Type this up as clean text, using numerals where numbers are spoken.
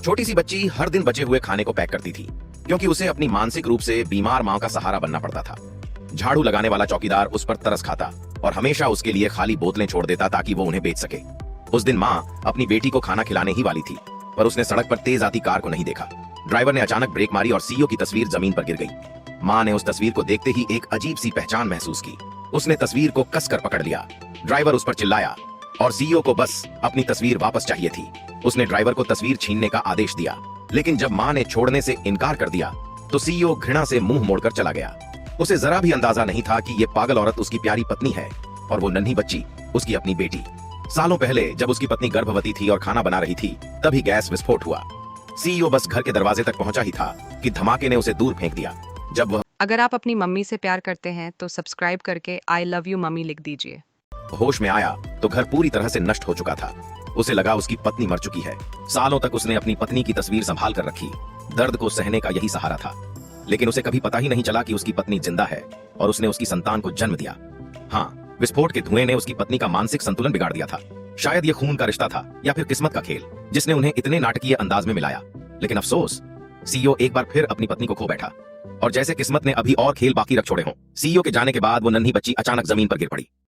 छोटी सी बच्ची हर दिन बचे हुए खाने को पैक करती थी, क्योंकि उसे अपनी मानसिक रूप से बीमार मां का सहारा बनना पड़ता था। झाड़ू लगाने वाला चौकीदार उस पर तरस खाता और हमेशा उसके लिए खाली बोतलें छोड़ देता ताकि वो उन्हें बेच सके। उस दिन मां अपनी बेटी को खाना खिलाने ही वाली थी, पर उसने सड़क पर तेज आती कार को नहीं देखा। ड्राइवर ने अचानक ब्रेक मारी और सीईओ की तस्वीर जमीन पर गिर गई। मां ने उस तस्वीर को देखते ही एक अजीब सी पहचान महसूस की। उसने तस्वीर को कसकर पकड़ लिया। ड्राइवर उस पर चिल्लाया और सीईओ को बस अपनी तस्वीर वापस चाहिए थी। उसने ड्राइवर को तस्वीर छीनने का आदेश दिया, लेकिन जब मां ने छोड़ने से इनकार कर दिया तो सीईओ घृणा से मुंह मोड़कर चला गया। उसे जरा भी अंदाजा नहीं था कि ये पागल औरत उसकी प्यारी पत्नी है और वो नन्ही बच्ची उसकी अपनी बेटी। सालों पहले जब उसकी पत्नी गर्भवती थी और खाना बना रही थी, तभी गैस विस्फोट हुआ। सीईओ बस घर के दरवाजे तक पहुंचा ही था कि धमाके ने उसे दूर फेंक दिया। जब वह अगर आप अपनी मम्मी से प्यार करते हैं तो सब्सक्राइब करके आई लव यू मम्मी लिख दीजिए। होश में आया तो घर पूरी तरह से नष्ट हो चुका था। उसे लगा उसकी पत्नी मर चुकी है। सालों तक उसने अपनी पत्नी की तस्वीर संभाल कर रखी। दर्द को सहने का यही सहारा था, लेकिन उसे कभी पता ही नहीं चला कि उसकी पत्नी जिंदा है और उसने उसकी संतान को जन्म दिया। हाँ, विस्फोट के धुएं ने उसकी पत्नी का मानसिक संतुलन बिगाड़ दिया था। शायद ये खून का रिश्ता था या फिर किस्मत का खेल, जिसने उन्हें इतने नाटकीय अंदाज में मिलाया। लेकिन अफसोस, सीईओ एक बार फिर अपनी पत्नी को खो बैठा और जैसे किस्मत ने अभी और खेल बाकी रख छोड़े हों। सीईओ के जाने के बाद वो नन्ही बच्ची अचानक जमीन पर गिर पड़ी।